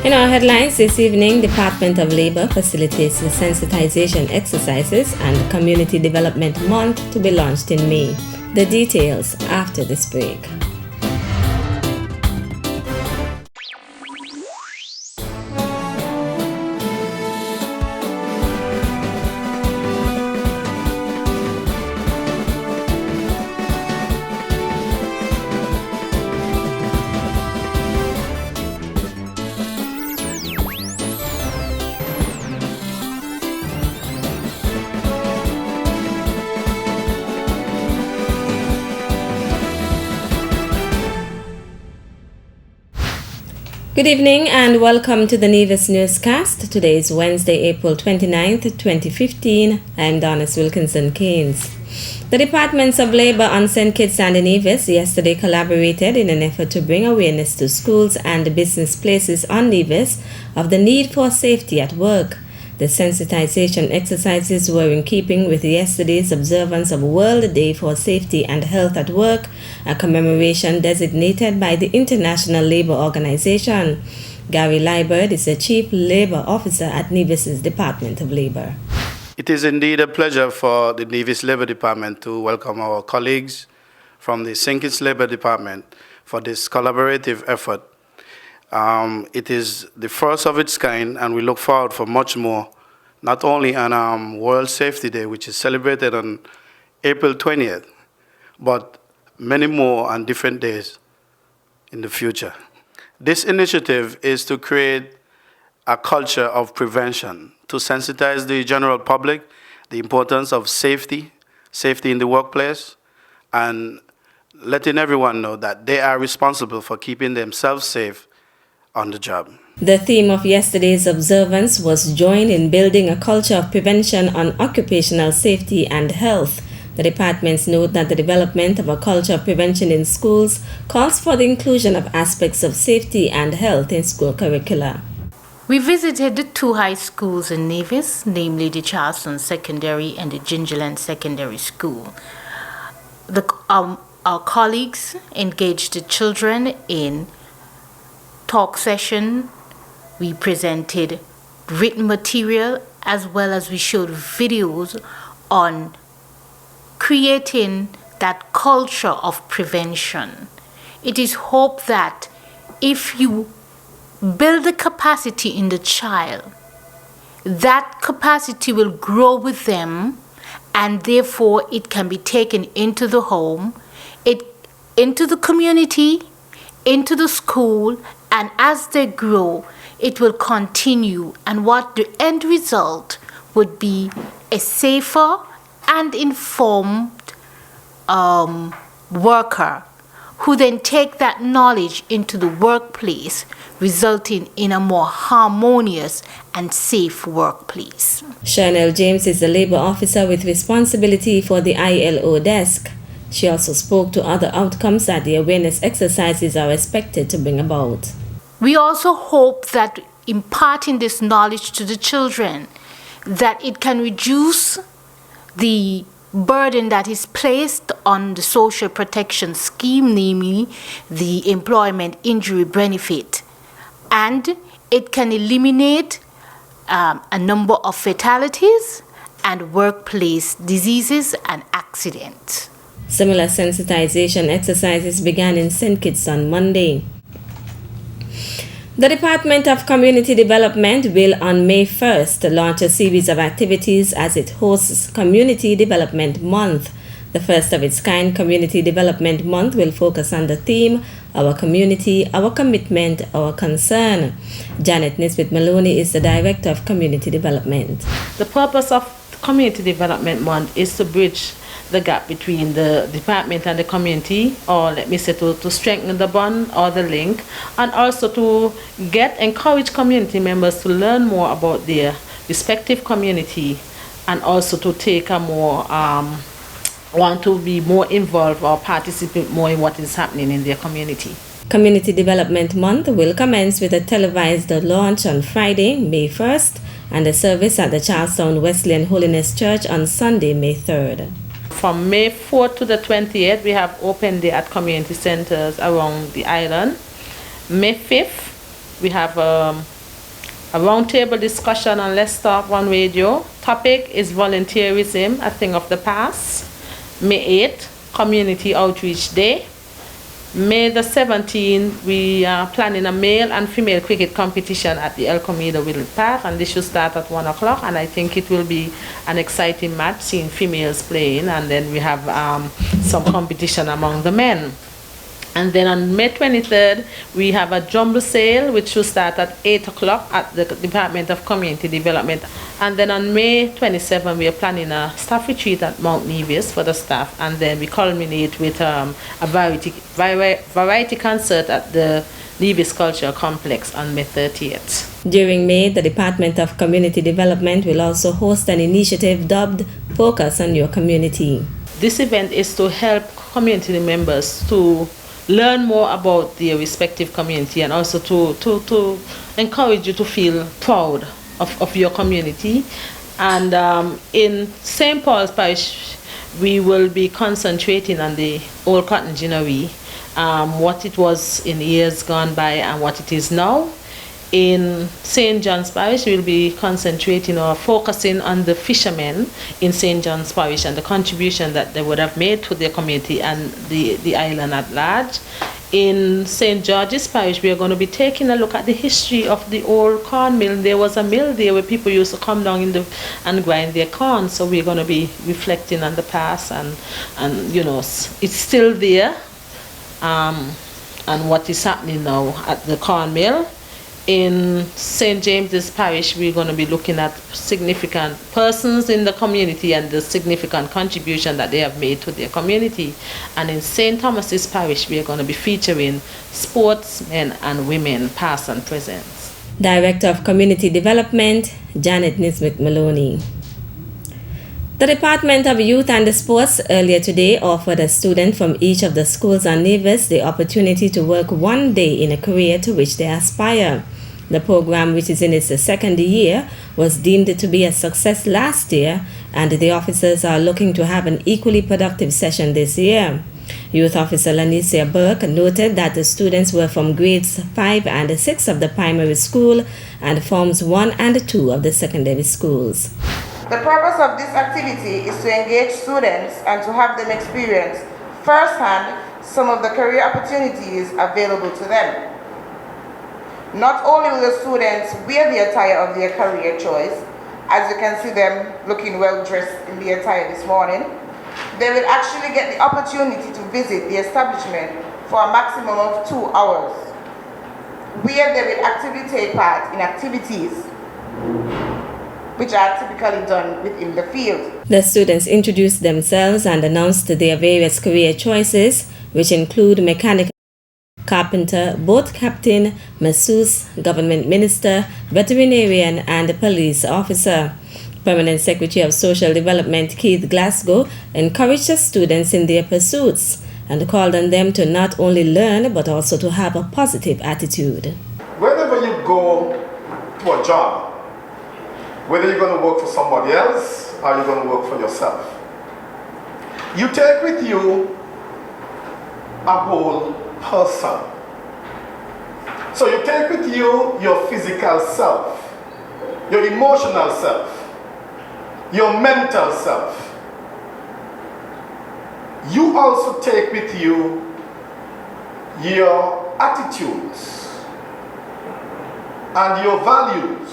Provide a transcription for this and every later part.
In our headlines this evening, Department of Labor facilitates the sensitization exercises and Community Development Month to be launched in May. The details after this break. Good evening and welcome to the Nevis Newscast. Today is Wednesday, April 29th, 2015. I'm Donis Wilkinson Keynes. The Departments of Labor on St. Kitts and Nevis yesterday collaborated in an effort to bring awareness to schools and business places on Nevis of the need for safety at work. The sensitization exercises were in keeping with yesterday's observance of World Day for Safety and Health at Work, a commemoration designated by the International Labour Organization. Gary Liebert is the Chief Labour Officer at Nevis's Department of Labour. It is indeed a pleasure for the Nevis Labour Department to welcome our colleagues from the St. Kitts Labour Department for this collaborative effort. It is the first of its kind, and we look forward for much more, not only on World Safety Day, which is celebrated on April 20th, but many more on different days in the future. This initiative is to create a culture of prevention, to sensitize the general public the importance of safety in the workplace, and letting everyone know that they are responsible for keeping themselves safe on the job. The theme of yesterday's observance was joined in building a culture of prevention on occupational safety and health. The departments note that the development of a culture of prevention in schools calls for the inclusion of aspects of safety and health in school curricula. We visited the two high schools in Nevis, namely the Charleston Secondary and the Gingerland Secondary School. Our colleagues engaged the children in talk session. We presented written material as well as we showed videos on creating that culture of prevention. It is hoped that if you build the capacity in the child, that capacity will grow with them, and therefore it can be taken into the home, into the community, into the school, and as they grow, it will continue. And what the end result would be a safer and informed worker who then take that knowledge into the workplace, resulting in a more harmonious and safe workplace. Chanel James is the Labour Officer with responsibility for the ILO desk. She also spoke to other outcomes that the awareness exercises are expected to bring about. We also hope that imparting this knowledge to the children, that it can reduce the burden that is placed on the social protection scheme, namely the employment injury benefit, and it can eliminate a number of fatalities and workplace diseases and accidents. Similar sensitization exercises began in St. Kitts on Monday. The Department of Community Development will on May 1st launch a series of activities as it hosts Community Development Month. The first of its kind Community Development Month will focus on the theme, Our Community, Our Commitment, Our Concern. Janet Nisbet Maloney is the Director of Community Development. The purpose of Community Development Month is to bridge the gap between the department and the community, or let me say to strengthen the bond or the link, and also to encourage community members to learn more about their respective community, and also to take a more want to be more involved or participate more in what is happening in their community. Community Development Month will commence with a televised launch on Friday, May 1st, and a service at the Charlestown Wesleyan Holiness Church on Sunday, May 3rd. From May 4th to the 28th, we have open day at community centers around the island. May 5th, we have a roundtable discussion on Let's Talk on radio. Topic is volunteerism, a thing of the past. May 8th, Community Outreach Day. May the 17th, we are planning a male and female cricket competition at the El Comido Willard Park, and this should start at 1 o'clock, and I think it will be an exciting match, seeing females playing, and then we have some competition among the men. And then on May 23rd, we have a jumble sale, which will start at 8 o'clock at the Department of Community Development. And then on May 27th, we are planning a staff retreat at Mount Nevis for the staff. And then we culminate with a variety concert at the Nevis Cultural Complex on May 30th. During May, the Department of Community Development will also host an initiative dubbed Focus on Your Community. This event is to help community members to learn more about their respective community, and also to encourage you to feel proud of your community. And in St. Paul's Parish, we will be concentrating on the old cotton ginnery, what it was in years gone by and what it is now. In St. John's Parish, we'll be concentrating or focusing on the fishermen in St. John's Parish and the contribution that they would have made to their community and the island at large. In St. George's Parish, we are going to be taking a look at the history of the old corn mill. There was a mill there where people used to come down and grind their corn. So we're going to be reflecting on the past, and you know, it's still there, and what is happening now at the corn mill. In St. James's Parish, we're going to be looking at significant persons in the community and the significant contribution that they have made to their community. And in St. Thomas's Parish, we are going to be featuring sportsmen and women, past and present. Director of Community Development, Janet Nisbet Maloney. The Department of Youth and Sports earlier today offered a student from each of the schools on Nevis the opportunity to work one day in a career to which they aspire. The program, which is in its second year, was deemed to be a success last year, and the officers are looking to have an equally productive session this year. Youth Officer Lanicia Burke noted that the students were from grades 5 and 6 of the primary school and forms 1 and 2 of the secondary schools. The purpose of this activity is to engage students and to have them experience firsthand some of the career opportunities available to them. Not only will the students wear the attire of their career choice, as you can see them looking well dressed in the attire this morning, they will actually get the opportunity to visit the establishment for a maximum of 2 hours, where they will actively take part in activities which are typically done within the field. The students introduced themselves and announced their various career choices, which include mechanic, carpenter, boat captain, masseuse, government minister, veterinarian, and police officer. Permanent Secretary of Social Development Keith Glasgow encouraged the students in their pursuits and called on them to not only learn but also to have a positive attitude. Whenever you go to a job, whether you're going to work for somebody else or you're going to work for yourself, you take with you a whole person. So you take with you your physical self, your emotional self, your mental self. You also take with you your attitudes and your values,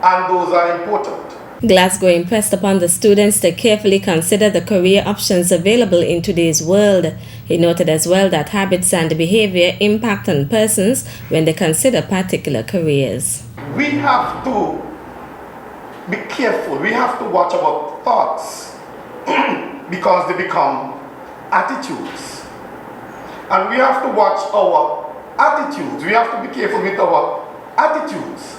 and those are important. Glasgow impressed upon the students to carefully consider the career options available in today's world. He noted as well that habits and behavior impact on persons when they consider particular careers. We have to be careful. We have to watch our thoughts because they become attitudes. And we have to watch our attitudes. We have to be careful with our attitudes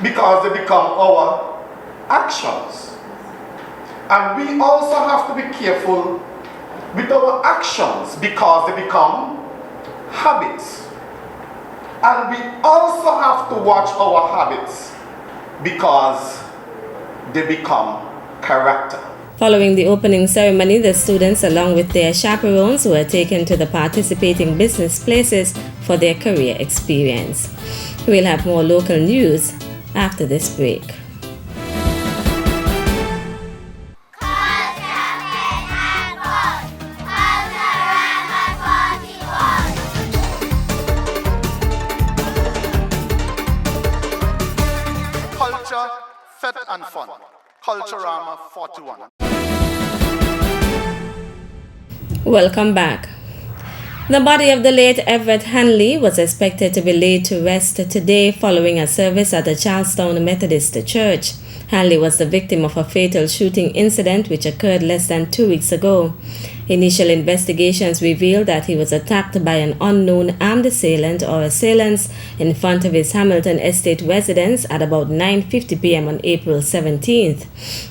because they become our actions. And we also have to be careful with our actions because they become habits. And we also have to watch our habits because they become character. Following the opening ceremony, the students, along with their chaperones, were taken to the participating business places for their career experience. We'll have more local news after this break. Culture, Fet and Fun. Culturama 41. Welcome back. The body of the late Everett Hanley was expected to be laid to rest today following a service at the Charlestown Methodist Church. Hanley was the victim of a fatal shooting incident which occurred less than 2 weeks ago. Initial investigations revealed that he was attacked by an unknown armed assailant or assailants in front of his Hamilton Estate residence at about 9:50 p.m. on April 17th.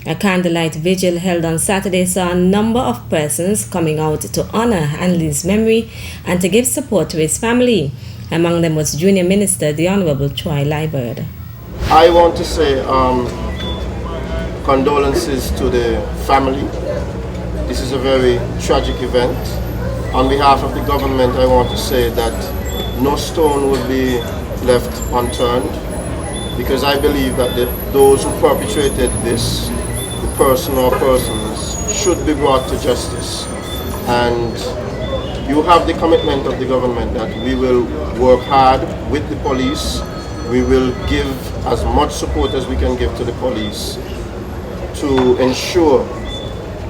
A candlelight vigil held on Saturday saw a number of persons coming out to honor Hanley's memory and to give support to his family. Among them was Junior Minister the Honorable Troy Liburd. I want to say condolences to the family. This is a very tragic event. On behalf of the government, I want to say that no stone would be left unturned, because I believe that those who perpetrated this, the person or persons, should be brought to justice. And you have the commitment of the government that we will work hard with the police. We will give as much support as we can give to the police to ensure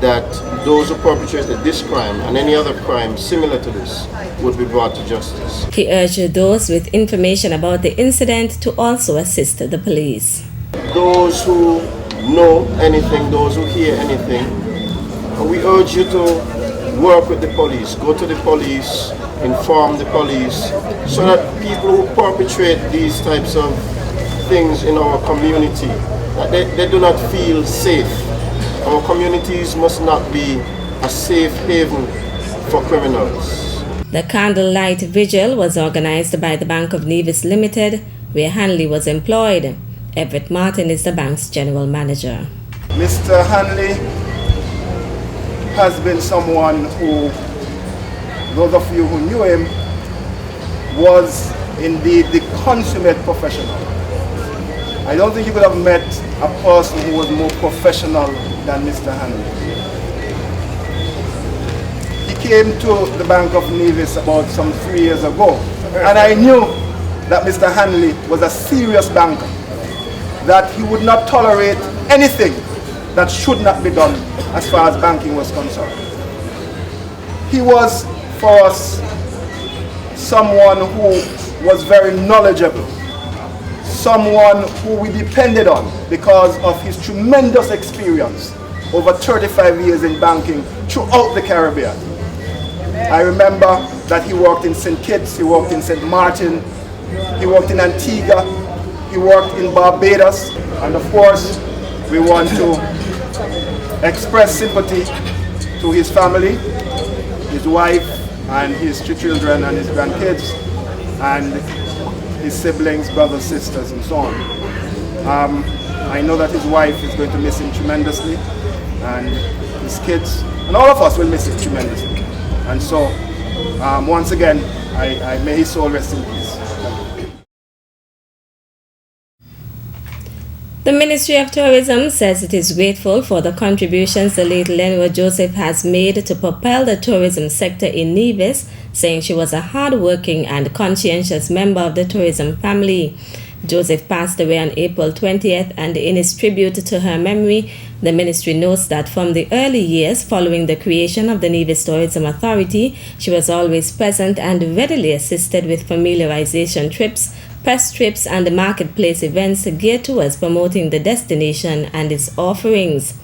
that those who perpetrated this crime and any other crime similar to this would be brought to justice. He urged those with information about the incident to also assist the police. Those who know anything, those who hear anything, we urge you to work with the police, go to the police, inform the police, so that people who perpetrate these types of things in our community, that they do not feel safe. Our communities must not be a safe haven for criminals. The candlelight vigil was organized by the Bank of Nevis Limited, where Hanley was employed. Everett Martin is the bank's general manager. Mr. Hanley has been someone who, those of you who knew him, was indeed the consummate professional. I don't think you could have met a person who was more professional than Mr. Hanley. He came to the Bank of Nevis about some 3 years ago, and I knew that Mr. Hanley was a serious banker, that he would not tolerate anything that should not be done as far as banking was concerned. He was, for us, someone who was very knowledgeable, someone who we depended on because of his tremendous experience over 35 years in banking throughout the Caribbean. I remember that he worked in St. Kitts, he worked in St. Martin, he worked in Antigua, he worked in Barbados, and of course we want to express sympathy to his family, his wife and his 2 children and his grandkids, and his siblings, brothers, sisters, and so on. I know that his wife is going to miss him tremendously, and his kids, and all of us will miss him tremendously. And so, once again, I may his soul rest in peace. The Ministry of Tourism says it is grateful for the contributions the late Lenora Joseph has made to propel the tourism sector in Nevis, saying she was a hard-working and conscientious member of the tourism family. Joseph passed away on April 20th, and in its tribute to her memory, the ministry notes that from the early years following the creation of the Nevis Tourism Authority, she was always present and readily assisted with familiarization trips, press trips, and the marketplace events geared towards promoting the destination and its offerings.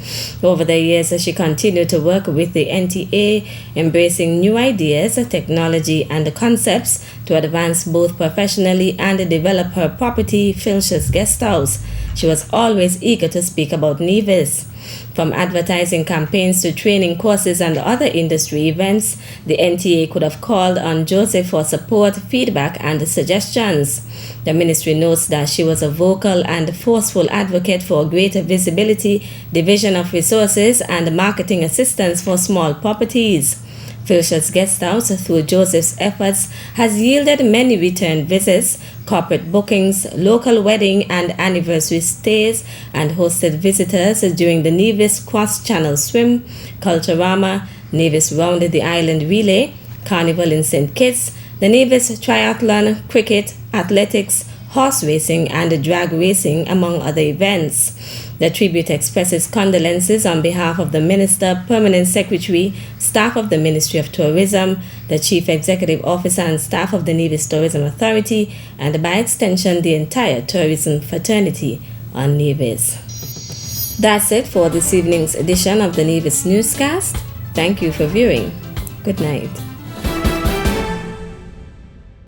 Over the years, she continued to work with the NTA, embracing new ideas, technology, and concepts to advance both professionally and develop her property, Filch's Guest House. She was always eager to speak about Nevis. From advertising campaigns to training courses and other industry events, the NTA could have called on Joseph for support, feedback, and suggestions. The ministry notes that she was a vocal and forceful advocate for greater visibility, division of resources, and marketing assistance for small properties. Felicia's Guest House, through Joseph's efforts, has yielded many return visits, corporate bookings, local wedding and anniversary stays, and hosted visitors during the Nevis Cross-Channel Swim, Culturama, Nevis Round the Island Relay, Carnival in St. Kitts, the Nevis Triathlon, Cricket, Athletics, Horse racing, and drag racing, among other events. The tribute expresses condolences on behalf of the Minister, Permanent Secretary, staff of the Ministry of Tourism, the Chief Executive Officer and staff of the Nevis Tourism Authority, and by extension the entire tourism fraternity on Nevis. That's it for this evening's edition of the Nevis Newscast. Thank you for viewing. Good night.